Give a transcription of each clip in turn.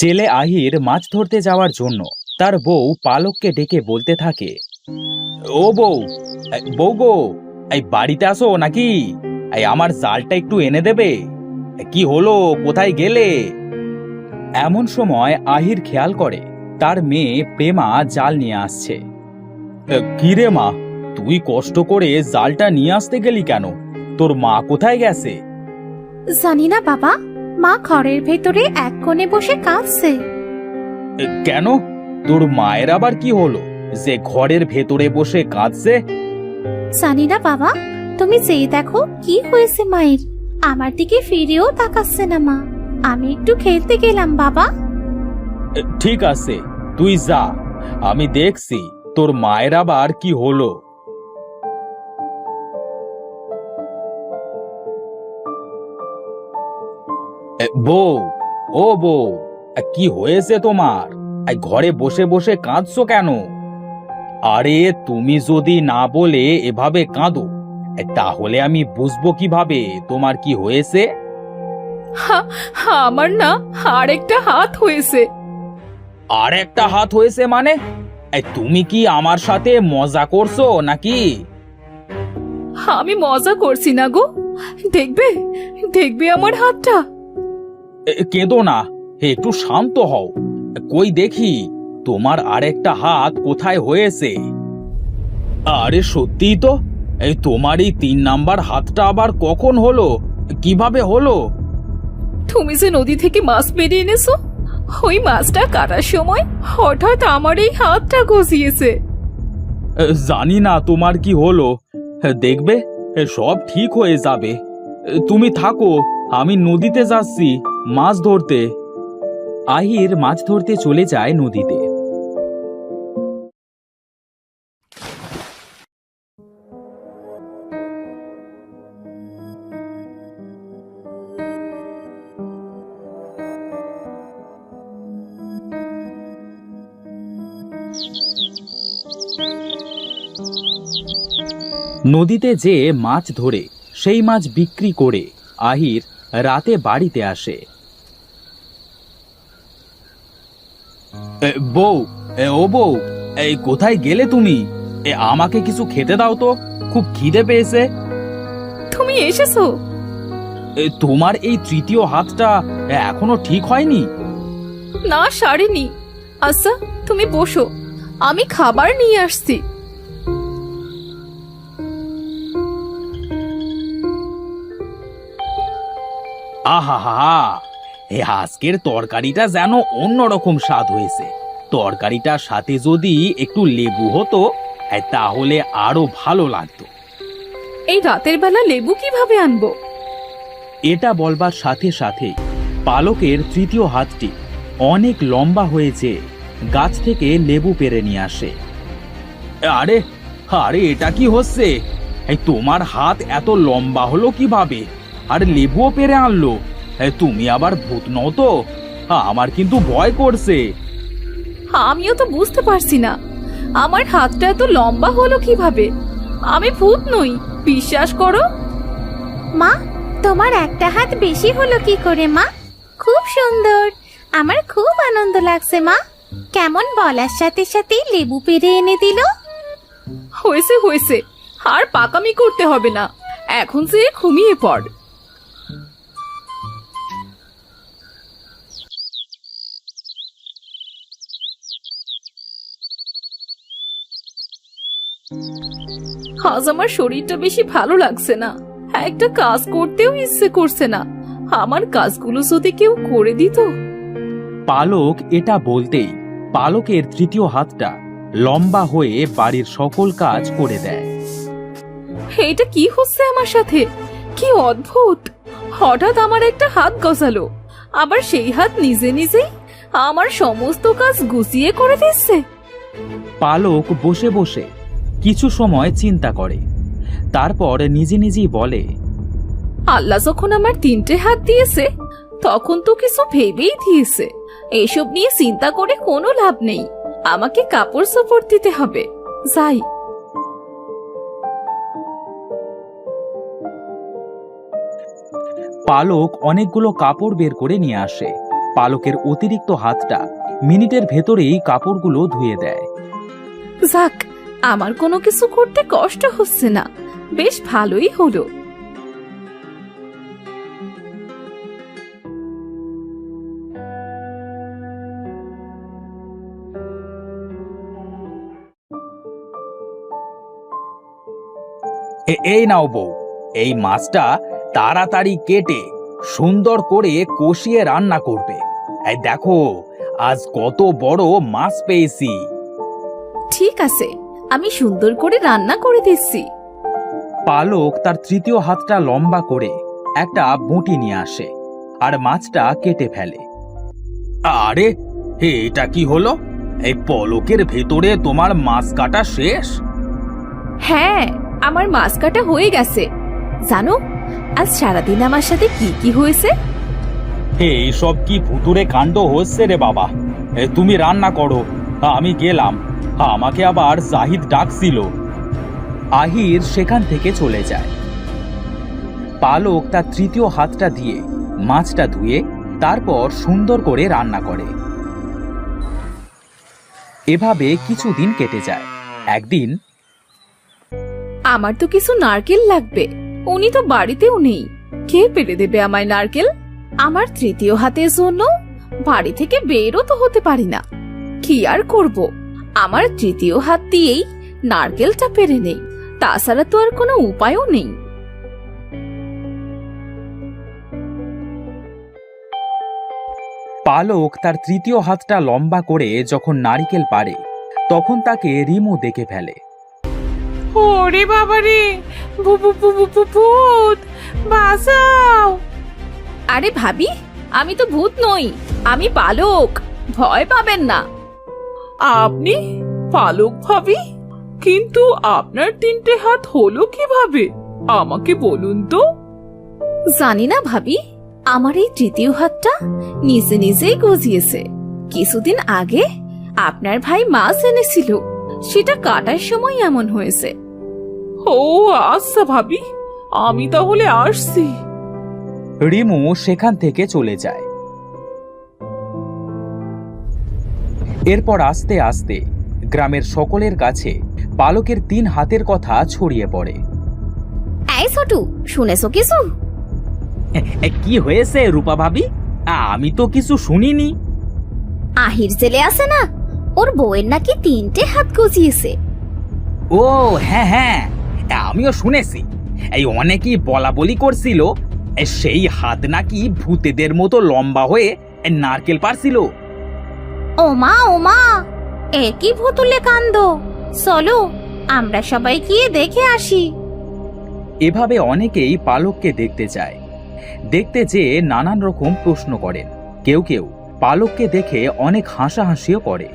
জেলে আহির মাছ ধরতে যাওয়ার জন্য তার বউ পালককে ডেকে বলতে থাকে, ও বউ, বউ গো, এই বাড়িতে আসো নাকি? এই আমার জালটা একটু এনে দেবে? কি হলো, কোথায় গেলে? এমন সময় আহির খেয়াল করে তার মেয়ে প্রেমা জাল নিয়ে আসছে। কি রে মা, তুই কষ্ট করে জালটা নিয়ে আসতে গেলি কেন? তোর মা কোথায় গেছে? জানি না বাবা, মা ঘরের ভেতরে এক কোণে বসে কাঁদছে। কেন, তোর মায়ের আবার কি হলো যে ঘরের ভেতরে বসে কাঁদছে? জানি না বাবা, তুমি যেই দেখো কি হয়েছে মায়ের। আমার দিকে ফিরেও তাকাচ্ছে না মা। আমি একটু খেলতে গেলাম বাবা। ঠিক আছে, তুই যা, আমি দেখছি তোর মায়ের আবার কি হলো। বউ, ও বউ, কি হয়েছে তোমার? ঘরে বসে বসে কাঁদছো কেন? আরে তুমি যদি না বলে এভাবে কাঁদো, তাহলে আমি বুঝবো কিভাবে তোমার কি হয়েছে? আমার না আরেকটা হাত হয়েছে। আর একটা হাত হয়েছে মানে? তুমি কি আমার সাথে মজা করছো নাকি? আমি মজা করছি না গো। দেখবে, দেখবে আমার হাতটা। কেঁদো না, একটু শান্ত হও। কই দেখি তোমার আরেকটা হাত কোথায় হয়েছে। আরে সত্যিই তো, এই তোমার এই 3 নাম্বার হাতটা আবার কখন হলো, কিভাবে হলো? তুমি যে নদী থেকে মাছ মেরে এনেছো, ওই মাছটা কাটার সময় হঠাৎ আমার এই হাতটা গজিয়েছে। জানি না তোমার কি হলো, দেখবে সব ঠিক হয়ে যাবে। তুমি থাকো, আমি নদীতে যাচ্ছি মাছ ধরতে। আহির মাছ ধরতে চলে যায় নদীতে। নদীতে যে মাছ ধরে সেই মাছ বিক্রি করে আহির রাতে বাড়িতে আসে। বউ, ও বউ, এই কোথায় গেলে তুমি? আমাকে কিছু খেতে দাও তো, খুব খিদে পেয়েছে। তুমি এসেছো? তোমার এই তৃতীয় হাতটা এখনো ঠিক হয়নি? না, সারিনি। আচ্ছা, তুমি বসো, আমি খাবার নিয়ে আসছি। আহা হা, আজকের তরকারিটা যেন অন্যরকম স্বাদ হয়েছে। তরকারিটার সাথে যদি একটু লেবু হতো, তাহলে আরো ভালো লাগতো। এই রাতের বেলা লেবু কিভাবে আনবো? এটা বলবার সাথে সাথে পালকের তৃতীয় হাতটি অনেক লম্বা হয়েছে, গাছ থেকে লেবু পেড়ে নিয়ে আসে। আরে আরে, এটা কি হচ্ছে? তোমার হাত এত লম্বা হলো কিভাবে? আর লেবুও পেড়ে আনলো? তুমি আবার ভূত নও তো? আমার কিন্তু ভয় করছে। আমিও তো বুঝতে পারছি না, আমার হাতটা এত লম্বা হলো কিভাবে। আমি ভূত নই, বিশ্বাস করো। মা, তোমার একটা হাত বেশি হলো কি করে মা? খুব সুন্দর, আমার খুব আনন্দ লাগছে মা। কেমন বলার সাথে সাথে লেবু পেড়ে এনে দিল। হয়েছে হয়েছে, আর পাকামি করতে হবে না, এখন সে ঘুমিয়ে পড়। আজ আমার শরীরটা বেশি ভালো লাগছে না, একটা কাজ করতেও ইচ্ছে করছে না। আমার কাজগুলো যদি কেউ করে দিত। পালক এটা বলতেই পালকের তৃতীয় হাতটা লম্বা হয়ে বাড়ির সকল কাজ করে দেয়। এটা কি হচ্ছে আমার সাথে? কি অদ্ভুত! হঠাৎ আমার একটা হাত গজালো, আবার সেই হাত নিজে নিজেই আমার সমস্ত কাজ গুছিয়ে করে দিচ্ছে। পালক বসে বসে কিছু সময় চিন্তা করে, তারপর নিজে নিজেই বলে, আল্লাহ যখন আমার 3টে হাত দিয়েছে, তখন তো কিছু ভেবেই দিয়েছে। এসব নিয়ে চিন্তা করে কোনো লাভ নেই, আমাকে কাপড় চোপড় দিতে হবে। যাই। পালক অনেকগুলো কাপড় বের করে নিয়ে আসে। পালকের অতিরিক্ত হাতটা মিনিটের ভেতরেই কাপড়গুলো ধুয়ে দেয়। যাক, আমার কোনো কিছু করতে কষ্ট হচ্ছে না, বেশ ভালোই হলো। এই নাও বউ, এই মাছটা তাড়াতাড়ি কেটে সুন্দর করে কষিয়ে রান্না করবে। এই দেখো, আজ কত বড় মাছ পেয়েছি। ঠিক আছে, আমি সুন্দর করে রান্না করে দিচ্ছি। পালক তার তৃতীয় হাতটা লম্বা করে একটা বঁটি নিয়ে আসে আর মাছটা কেটে ফেলে। আরে, এটা কি হলো? এই পলকের ভেতরে তোমার মাছ কাটা শেষ? হ্যাঁ, আমার মাছ কাটা হয়ে গেছে। জানো, আজ সারাদিন আমার সাথে কি কি হয়েছে? এই সব কি ভুতুরে কাণ্ড হচ্ছে রে বাবা? তুমি রান্না করো, আমি গেলাম। আমাকে আবার জাহিদ ডাকছিল। আহির সেখান থেকে চলে যায়। পালক তার তৃতীয় হাতটা দিয়ে মাছটা ধুয়ে তারপর সুন্দর করে রান্না করে। এভাবে কিছুদিন কেটে যায়। একদিন, আমার তো কিছু নারকেল লাগবে, উনি তো বাড়িতেও নেই। কে পেরে দেবে আমায় নারকেল? আমার তৃতীয় হাতের জন্য বাড়ি থেকে বেরও তো হতে পারি না। কি আর করব, আমার তৃতীয় হাত দিয়েই নারকেলটা পেরে নেই, তাছাড়া তো আর কোনো উপায়ও নেই। পালক তার তৃতীয় হাতটা লম্বা করে যখন নারকেল পারে, তখন তাকে রিমু দেখে ফেলে। ওরে বাবারে, ভূত বাঁচাও! আরে ভাবি, আমি তো ভূত নই, আমি পালক, ভয় পাবেন না। আপনি পালক ভাবি? কিন্তু আপনার তিনটে হাত হলো কিভাবে আমাকে বলুন তো। জানি না ভাবি, আমার এই তৃতীয় হাতটা নিজে নিজেই গজিয়েছে। কিছুদিন আগে আপনার ভাই মাছ এনেছিল, সেটা কাটার সময় এমন হয়েছে। ও আচ্ছা ভাবি, আমি তাহলে আসছি। রিমু সেখান থেকে চলে যায়। এরপর আস্তে আস্তে গ্রামের সকলের কাছে পালকের 3 হাতের কথা ছড়িয়ে পড়ে। এই ছোটু, শুনেছো কিছু? কি হয়েছে রূপা ভাবি? আমি তো কিছু শুনিনি। আহির ছেলে আছে না, ওর বউয়ের নাকি 3টে হাত গজিয়েছে। ও হ্যাঁ হ্যাঁ, আমিও শুনেছি। এই অনেকেই বলা বলি করছিল সেই হাত নাকি ভূতেদের মতো লম্বা হয়ে নারকেল পারছিল। ওমা ওমা, একই ভুতুলে কাণ্ড! চলো আমরা সবাই গিয়ে দেখে আসি। এভাবে অনেকেই পালককে দেখতে চায়। দেখতে যেয়ে নানান রকম প্রশ্ন করেন। কেউ কেউ পালককে দেখে অনেক হাসাহাসিও করে।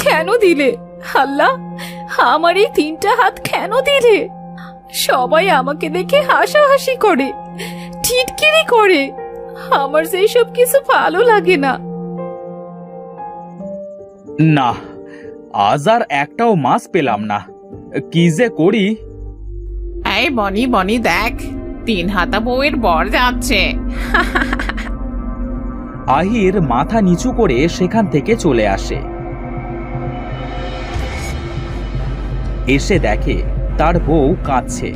কেন দিলে আল্লাহ? আমার এই 3টা হাত কেন দিলে? সবাই আমাকে দেখে হাসাহাসি করে, টিটকিরি করে। আমার সেই সব কিছু ভালো লাগে না। না, আজ আর একটাও মাছ পেলাম না। কি যে করি। এই বনি বনি দেখ, 3 হাতা বউয়ের বর যাচ্ছে। আহির মাথা নিচু করে সেখান থেকে চলে আসে। এসে দেখে তার বউ কাঁদছে।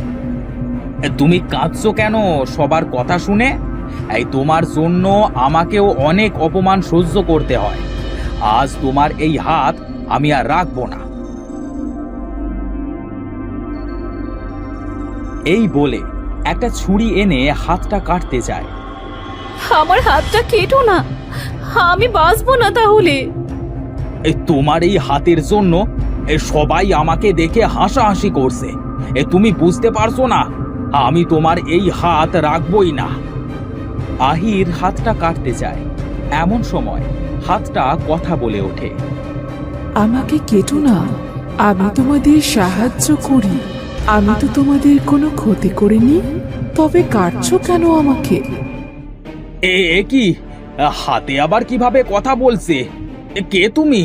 তুমি কাঁদছো কেন সবার কথা শুনে? এই তোমার জন্য আমাকেও অনেক অপমান সহ্য করতে হয়। আজ তোমার এই হাত আমি আর রাখবো না। এই বলে একটা ছুরি এনে হাতটা কাটতে যায়। আমার হাতটা কেটো না, আমি বাঁচবো না তাহলে। তোমার এই হাতের জন্য সবাই আমাকে দেখে হাসাহাসি করছে। তুমি বুঝতে পারছো না, আমি তোমার এই হাত রাখবই না। আহির হাতটা কাটতে যায়। এমন সময় হাতটা কথা বলে ওঠে। আমাকে কেটো না, আমি তোমাদের সাহায্য করি। আমি তো তোমাদের কোনো ক্ষতি করিনি, তবে কাটছো কেন আমাকে? এ কি? হাতে আবার কিভাবে কথা বলছে? কে তুমি?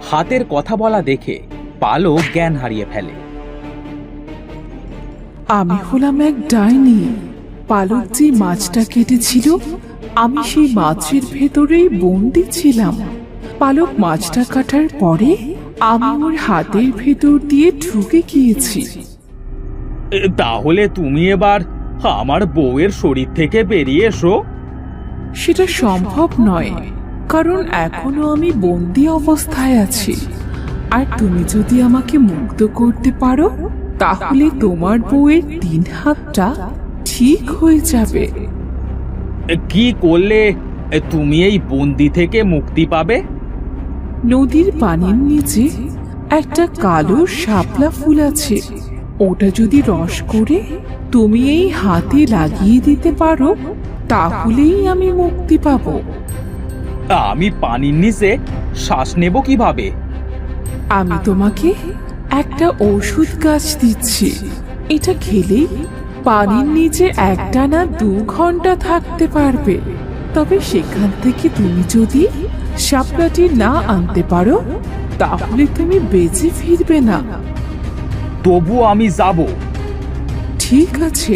হাতের কথা বলা দেখে পালক জ্ঞান হারিয়ে ফেলে। আমি হলাম এক ডাইনি। পালক যে মাছটা কেটেছিল, আমি সেই মাছের ভেতরেই বন্দি ছিলাম। পালক মাছটা কাটার পরে আমি ওর হাতের ভেতর দিয়ে ঢুকে গিয়েছি। তাহলে তুমি এবার আমার বউয়ের শরীর থেকে বেরিয়ে এসো। সেটা সম্ভব নয়, কারণ এখনো আমি বন্দি অবস্থায় আছি। আর তুমি যদি আমাকে মুক্ত করতে পারো, তাহলে তোমার বউয়ের 3 হাতটা ঠিক হয়ে যাবে। কি করলে তুমি এই বন্দি থেকে মুক্তি পাবে? নদীর পানির নিচে একটা কালো শাপলা ফুল আছে। ওটা যদি রস করে তুমি এই হাতে লাগিয়ে দিতে পারো, তাহলেই আমি মুক্তি পাবো। আমি পানির নিচে শ্বাস নেব কিভাবে? আমি তোমাকে একটা ওষুধ গাছ দিচ্ছি। এটা খেলেই পানির নিচে একটানা 2 ঘন্টা থাকতে পারবে। তবে সেখান থেকে তুমি যদি শাপলাটি না আনতে পারো, তাহলে তুমি বেঁচে ফিরবে না। তবু আমি যাব। ঠিক আছে,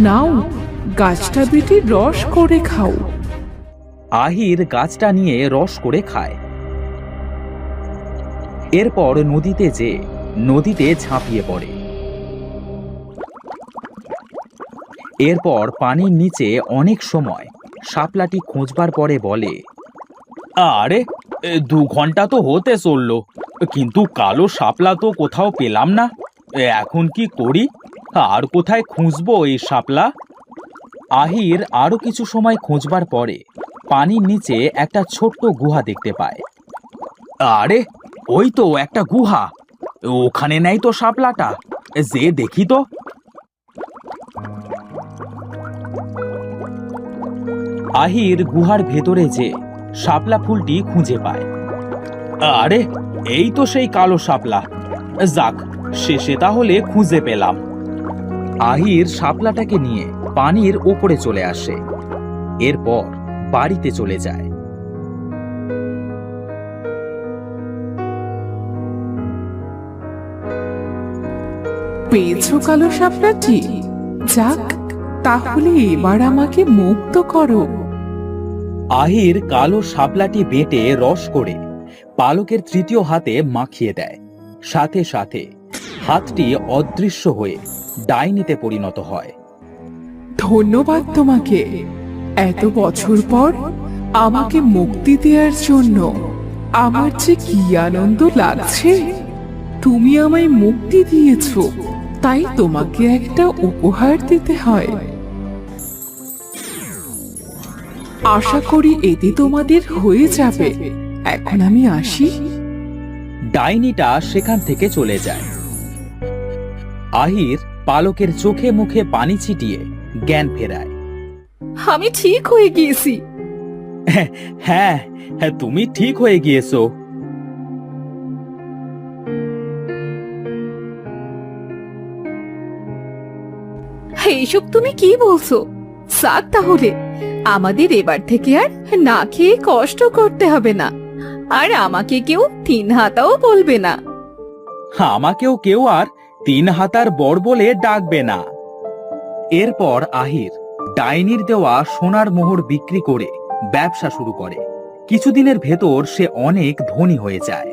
নাও গাছটা বেটে রস করে খাও। আহির গাছটা নিয়ে রস করে খায়। এরপর নদীতে ঝাঁপিয়ে পড়ে। এরপর পানির নিচে অনেক সময় শাপলাটি খোঁজবার পরে বলে, আরে 2 ঘন্টা তো হতে চললো, কিন্তু কালো শাপলা তো কোথাও পেলাম না। এখন কি করি? আর কোথায় খুঁজবো এই শাপলা? আহির আরো কিছু সময় খোঁজবার পরে পানির নিচে একটা ছোট্ট গুহা দেখতে পায়। আরে ওই তো একটা গুহা, ওখানে নেই তো শাপলাটা, যে দেখি তো। আহির গুহার ভেতরে যে শাপলা ফুলটি খুঁজে পায়। আরে এই তো সেই কালো শাপলা, যাক শেষে তাহলে খুঁজে পেলাম। আহির শাপলাটাকে নিয়ে পানির উপরে চলে আসে। এরপর বাড়িতে চলে যায়। পেয়েছো কালো শাপলাটি? যাক, তাহলে এবার আমাকে মুক্ত করো। আহির কালো শাপলাটি বেটে রস করে পালকের 3য় হাতে মাখিয়ে দেয়। সাথে সাথে হাতটি অদৃশ্য হয়ে ডাইনিতে পরিণত হয়। ধন্যবাদ তোমাকে, এত বছর পর আমাকে মুক্তি দেওয়ার জন্য। আমার যে কি আনন্দ লাগছে। তুমি আমায় মুক্তি দিয়েছো, তাই তোমাকে একটা উপহার দিতে হয়। আশা করি এতে তোমাদের হয়ে যাবে। এখন আমি আসি। ডাইনিটা সেখান থেকে চলে যায়। আহির পালকের চোখে মুখে পানি ছিটিয়ে জ্ঞান ফেরায়। আমি ঠিক হয়ে গিয়েছি। হ্যাঁ, তুমি ঠিক হয়ে গিয়েছো। এইসব তুমি কি বলছো? সাক, তাহলে আমাদের এবার থেকে আর না খেয়ে কষ্ট করতে হবে না। আর আমাকে কেউ 3 হাতাও বলবে না। আমাকেও কেউ আর 3 হাতার বর বলে ডাকবে না। এরপর আহির ডাইনির দেওয়া সোনার মোহর বিক্রি করে ব্যবসা শুরু করে। কিছুদিনের ভেতর সে অনেক ধনী হয়ে যায়।